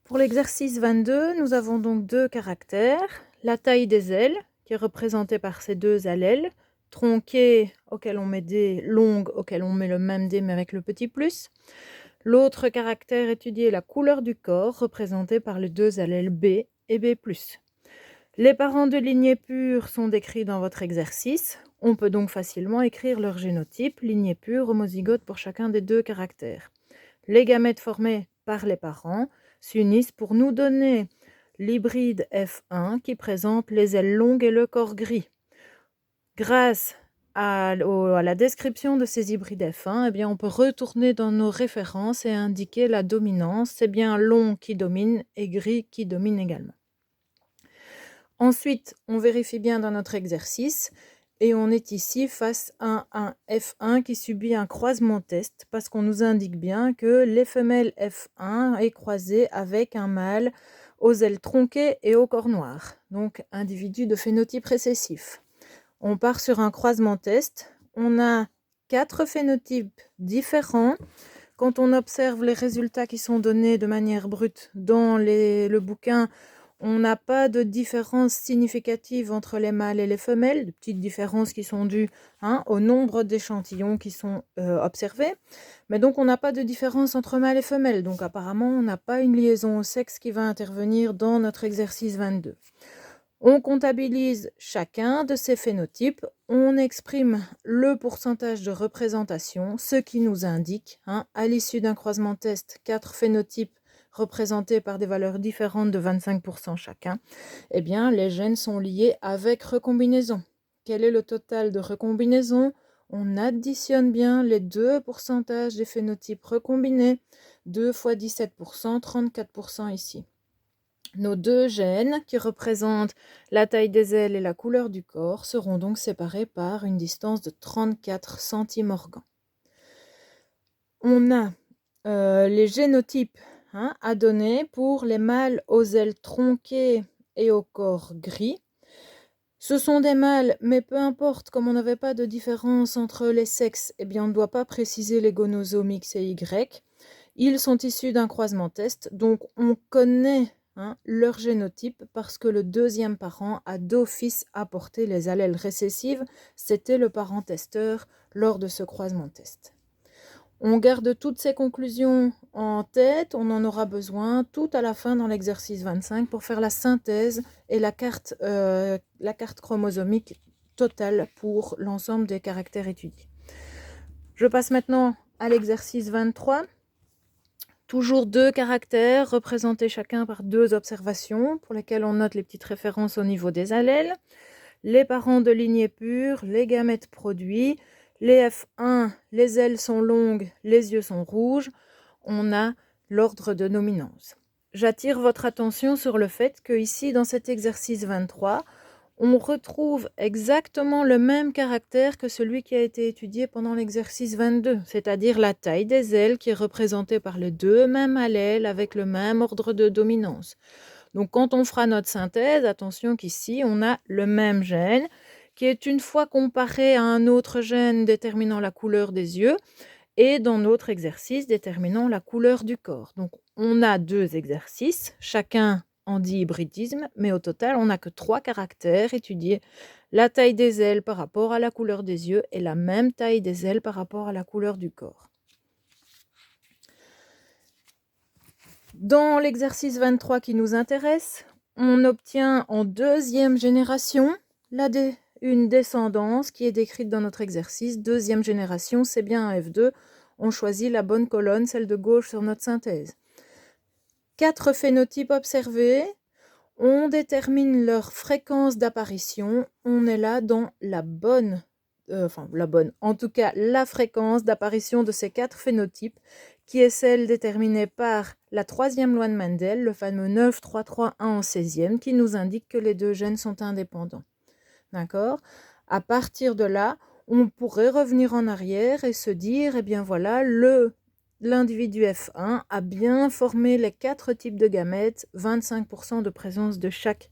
Pour l'exercice 22, nous avons donc deux caractères. La taille des ailes, qui est représentée par ces deux allèles, tronquées auquel on met D, longues auquel on met le même D mais avec le petit plus. L'autre caractère étudié est la couleur du corps, représentée par les deux allèles B et B+. Les parents de lignée pure sont décrits dans votre exercice. On peut donc facilement écrire leur génotype, lignée pure, homozygote pour chacun des deux caractères. Les gamètes formés par les parents s'unissent pour nous donner l'hybride F1 qui présente les ailes longues et le corps gris. Grâce à la description de ces hybrides F1, on peut retourner dans nos références et indiquer la dominance. C'est bien long qui domine et gris qui domine également. Ensuite, on vérifie bien dans notre exercice et on est ici face à un F1 qui subit un croisement test parce qu'on nous indique bien que les femelles F1 est croisée avec un mâle aux ailes tronquées et au corps noir, donc individu de phénotype récessif. On part sur un croisement test, on a 4 phénotypes différents. Quand on observe les résultats qui sont donnés de manière brute dans le bouquin, on n'a pas de différence significative entre les mâles et les femelles, de petites différences qui sont dues au nombre d'échantillons qui sont observés. Mais donc on n'a pas de différence entre mâles et femelles, donc apparemment on n'a pas une liaison au sexe qui va intervenir dans notre exercice 22. On comptabilise chacun de ces phénotypes, on exprime le pourcentage de représentation, ce qui nous indique, à l'issue d'un croisement test, 4 phénotypes représentés par des valeurs différentes de 25% chacun, les gènes sont liés avec recombinaison. Quel est le total de recombinaison? On additionne bien les deux pourcentages des phénotypes recombinés, 2 fois 17%, 34% ici. Nos deux gènes, qui représentent la taille des ailes et la couleur du corps, seront donc séparés par une distance de 34 centimorgans. On a les génotypes à donner pour les mâles aux ailes tronquées et au corps gris. Ce sont des mâles, mais peu importe, comme on n'avait pas de différence entre les sexes, on ne doit pas préciser les gonosomes X et Y. Ils sont issus d'un croisement test, donc on connaît leur génotype parce que le deuxième parent a d'office apporté les allèles récessives. C'était le parent testeur lors de ce croisement test. On garde toutes ces conclusions en tête, on en aura besoin tout à la fin dans l'exercice 25 pour faire la synthèse et la carte chromosomique totale pour l'ensemble des caractères étudiés. Je passe maintenant à l'exercice 23. Toujours deux caractères représentés chacun par deux observations pour lesquelles on note les petites références au niveau des allèles. Les parents de lignée pure, les gamètes produits, les F1, les ailes sont longues, les yeux sont rouges. On a l'ordre de nominance. J'attire votre attention sur le fait que ici, dans cet exercice 23, on retrouve exactement le même caractère que celui qui a été étudié pendant l'exercice 22, c'est-à-dire la taille des ailes qui est représentée par les deux mêmes allèles avec le même ordre de dominance. Donc quand on fera notre synthèse, attention qu'ici on a le même gène qui est une fois comparé à un autre gène déterminant la couleur des yeux et dans notre exercice déterminant la couleur du corps. Donc on a deux exercices, chacun en dit hybridisme, mais au total, on n'a que 3 caractères étudiés. La taille des ailes par rapport à la couleur des yeux et la même taille des ailes par rapport à la couleur du corps. Dans l'exercice 23 qui nous intéresse, on obtient en deuxième génération une descendance qui est décrite dans notre exercice. Deuxième génération, c'est bien un F2. On choisit la bonne colonne, celle de gauche sur notre synthèse. 4 phénotypes observés, on détermine leur fréquence d'apparition, on est là dans en tout cas la fréquence d'apparition de ces 4 phénotypes, qui est celle déterminée par la troisième loi de Mendel, le fameux 9-3-3-1 en 16e, qui nous indique que les deux gènes sont indépendants. D'accord ? À partir de là, on pourrait revenir en arrière et se dire, l'individu F1 a bien formé les 4 types de gamètes, 25% de présence de chaque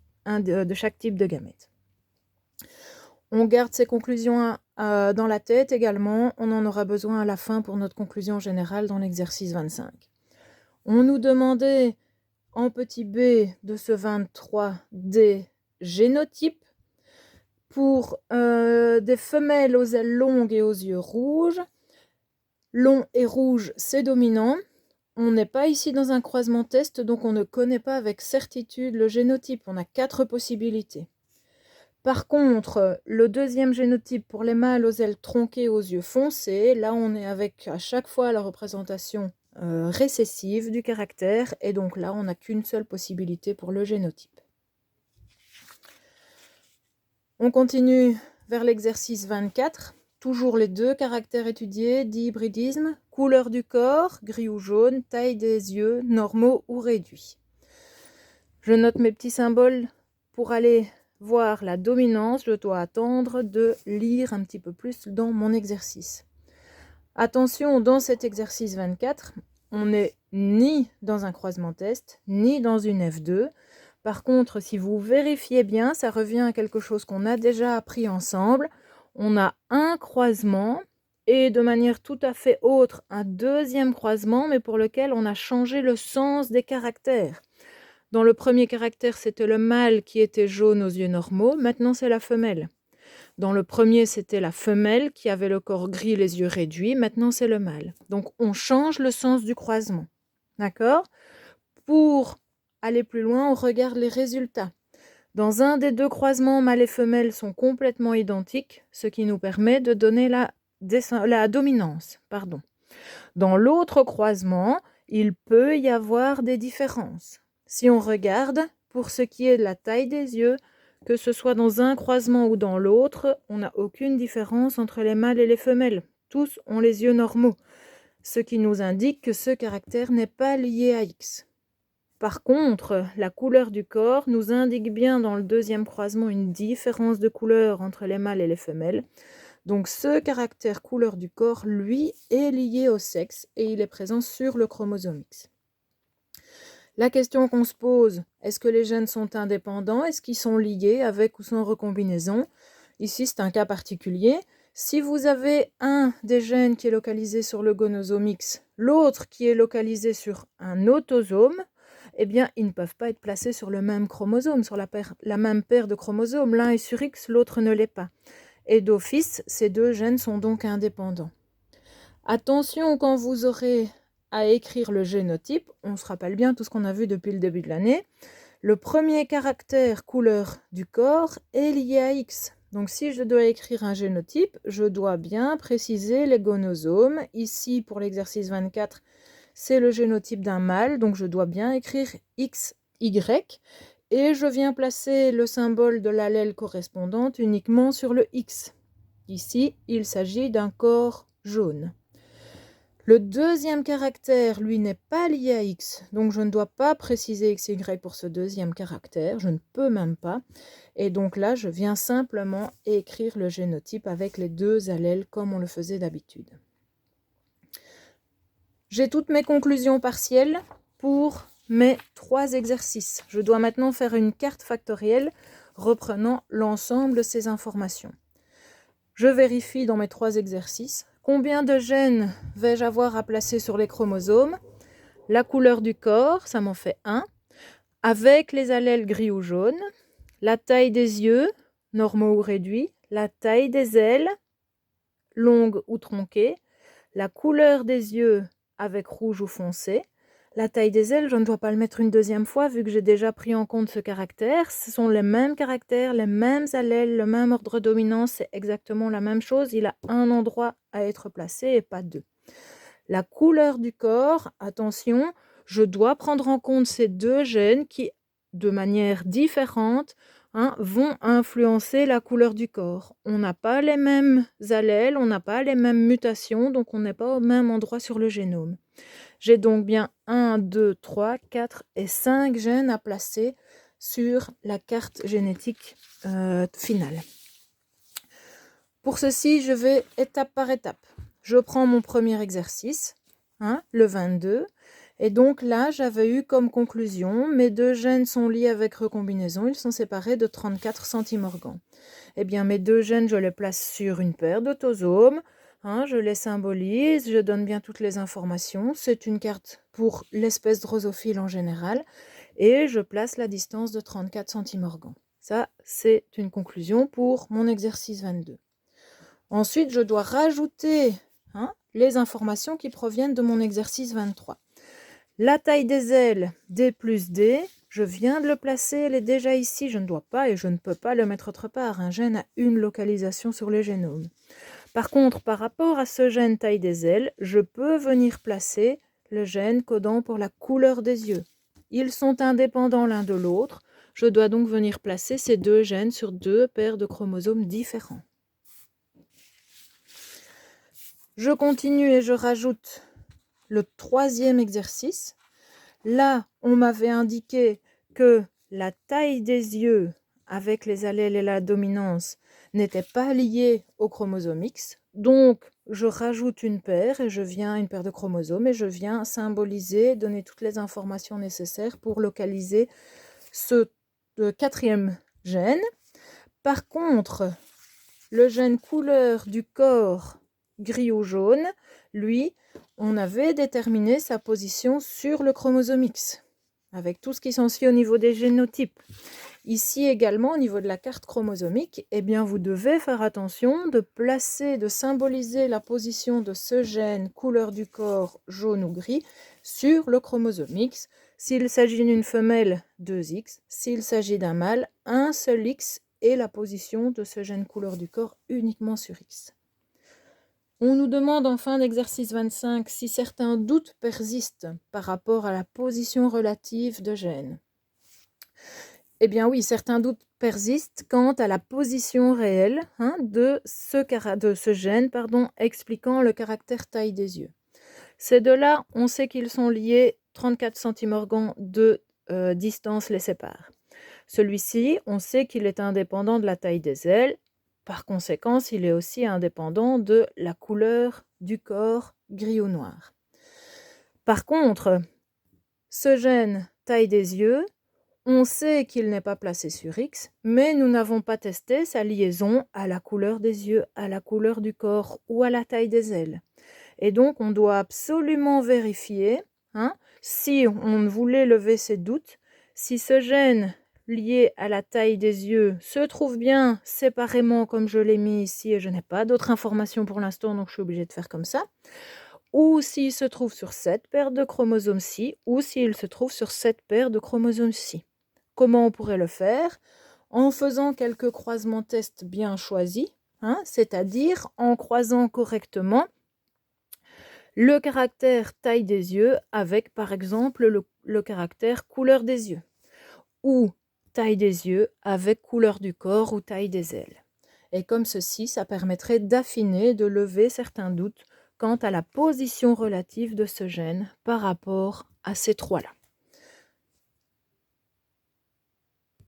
type de gamète. On garde ces conclusions dans la tête également, on en aura besoin à la fin pour notre conclusion générale dans l'exercice 25. On nous demandait en petit b de ce 23 des génotypes. Pour des femelles aux ailes longues et aux yeux rouges, long et rouge, c'est dominant. On n'est pas ici dans un croisement test, donc on ne connaît pas avec certitude le génotype. On a 4 possibilités. Par contre, le deuxième génotype pour les mâles aux ailes tronquées et aux yeux foncés, là on est avec à chaque fois la représentation récessive du caractère, et donc là on n'a qu'une seule possibilité pour le génotype. On continue vers l'exercice 24. Toujours les 2 caractères étudiés, dit hybridisme, couleur du corps, gris ou jaune, taille des yeux, normaux ou réduits. Je note mes petits symboles pour aller voir la dominance. Je dois attendre de lire un petit peu plus dans mon exercice. Attention, dans cet exercice 24, on n'est ni dans un croisement test, ni dans une F2. Par contre, si vous vérifiez bien, ça revient à quelque chose qu'on a déjà appris ensemble. On a un croisement et de manière tout à fait autre, un deuxième croisement, mais pour lequel on a changé le sens des caractères. Dans le premier caractère, c'était le mâle qui était jaune aux yeux normaux. Maintenant, c'est la femelle. Dans le premier, c'était la femelle qui avait le corps gris et les yeux réduits. Maintenant, c'est le mâle. Donc, on change le sens du croisement. D'accord ? Pour aller plus loin, on regarde les résultats. Dans un des 2 croisements, mâle et femelle sont complètement identiques, ce qui nous permet de donner la dominance. Dans l'autre croisement, il peut y avoir des différences. Si on regarde, pour ce qui est de la taille des yeux, que ce soit dans un croisement ou dans l'autre, on n'a aucune différence entre les mâles et les femelles. Tous ont les yeux normaux, ce qui nous indique que ce caractère n'est pas lié à X. Par contre, la couleur du corps nous indique bien dans le deuxième croisement une différence de couleur entre les mâles et les femelles. Donc ce caractère couleur du corps, lui, est lié au sexe et il est présent sur le chromosome X. La question qu'on se pose, est-ce que les gènes sont indépendants? Est-ce qu'ils sont liés avec ou sans recombinaison? Ici, c'est un cas particulier. Si vous avez un des gènes qui est localisé sur le gonosome X, l'autre qui est localisé sur un autosome, eh bien, ils ne peuvent pas être placés sur le même chromosome, sur la même paire de chromosomes. L'un est sur X, l'autre ne l'est pas. Et d'office, ces 2 gènes sont donc indépendants. Attention, quand vous aurez à écrire le génotype, on se rappelle bien tout ce qu'on a vu depuis le début de l'année, le premier caractère couleur du corps est lié à X. Donc si je dois écrire un génotype, je dois bien préciser les gonosomes. Ici, pour l'exercice 24, c'est le génotype d'un mâle, donc je dois bien écrire XY. Et je viens placer le symbole de l'allèle correspondante uniquement sur le X. Ici, il s'agit d'un corps jaune. Le deuxième caractère, lui, n'est pas lié à X, donc je ne dois pas préciser XY pour ce deuxième caractère, je ne peux même pas. Et donc là, je viens simplement écrire le génotype avec les 2 allèles comme on le faisait d'habitude. J'ai toutes mes conclusions partielles pour mes 3 exercices. Je dois maintenant faire une carte factorielle reprenant l'ensemble de ces informations. Je vérifie dans mes 3 exercices combien de gènes vais-je avoir à placer sur les chromosomes. La couleur du corps, ça m'en fait 1, avec les allèles gris ou jaune. La taille des yeux, normaux ou réduits. La taille des ailes, longues ou tronquées. La couleur des yeux, avec rouge ou foncé. La taille des ailes, je ne dois pas le mettre une deuxième fois vu que j'ai déjà pris en compte ce caractère. Ce sont les mêmes caractères, les mêmes allèles, le même ordre dominant, c'est exactement la même chose. Il a un endroit à être placé et pas 2. La couleur du corps, attention, je dois prendre en compte ces 2 gènes qui, de manière différente, vont influencer la couleur du corps. On n'a pas les mêmes allèles, on n'a pas les mêmes mutations, donc on n'est pas au même endroit sur le génome. J'ai donc bien 1, 2, 3, 4 et 5 gènes à placer sur la carte génétique finale. Pour ceci, je vais étape par étape. Je prends mon premier exercice, le 22, et donc là, j'avais eu comme conclusion, mes 2 gènes sont liés avec recombinaison, ils sont séparés de 34 centimorgans. Eh bien, mes 2 gènes, je les place sur une paire d'autosomes, je les symbolise, je donne bien toutes les informations. C'est une carte pour l'espèce drosophile en général. et je place la distance de 34 centimorgans. Ça, c'est une conclusion pour mon exercice 22. Ensuite, je dois rajouter les informations qui proviennent de mon exercice 23. La taille des ailes, D plus D, je viens de le placer, elle est déjà ici, je ne dois pas et je ne peux pas le mettre autre part. Un gène a une localisation sur le génome. Par contre, par rapport à ce gène taille des ailes, je peux venir placer le gène codant pour la couleur des yeux. Ils sont indépendants l'un de l'autre. Je dois donc venir placer ces deux gènes sur deux paires de chromosomes différents. Je continue et je rajoute le troisième exercice. Là, on m'avait indiqué que la taille des yeux avec les allèles et la dominance n'était pas liée au chromosome X. Donc, je rajoute une paire de chromosomes et je viens symboliser, donner toutes les informations nécessaires pour localiser ce quatrième gène. Par contre, le gène couleur du corps gris ou jaune, lui, on avait déterminé sa position sur le chromosome X, avec tout ce qui s'ensuit au niveau des génotypes. Ici également, au niveau de la carte chromosomique, eh bien, vous devez faire attention de placer, de symboliser la position de ce gène couleur du corps jaune ou gris sur le chromosome X. S'il s'agit d'une femelle, 2X. S'il s'agit d'un mâle, un seul X et la position de ce gène couleur du corps uniquement sur X. On nous demande en fin d'exercice 25 si certains doutes persistent par rapport à la position relative de gènes. Eh bien oui, certains doutes persistent quant à la position réelle de ce gène expliquant le caractère taille des yeux. Ces deux-là, on sait qu'ils sont liés, 34 centimorgans de distance les séparent. Celui-ci, on sait qu'il est indépendant de la taille des ailes. Par conséquent, il est aussi indépendant de la couleur du corps gris ou noir. Par contre, ce gène taille des yeux, on sait qu'il n'est pas placé sur X, mais nous n'avons pas testé sa liaison à la couleur des yeux, à la couleur du corps ou à la taille des ailes. Et donc, on doit absolument vérifier, si on voulait lever ces doutes, si ce gène lié à la taille des yeux se trouve bien séparément comme je l'ai mis ici et je n'ai pas d'autres informations pour l'instant donc je suis obligée de faire comme ça, ou s'il se trouve sur cette paire de chromosomes-ci ou s'il se trouve sur cette paire de chromosomes-ci. Comment on pourrait le faire? En faisant quelques croisements tests bien choisis, c'est-à-dire en croisant correctement le caractère taille des yeux avec par exemple le caractère couleur des yeux ou taille des yeux avec couleur du corps ou taille des ailes. Et comme ceci, ça permettrait d'affiner, de lever certains doutes quant à la position relative de ce gène par rapport à ces trois-là.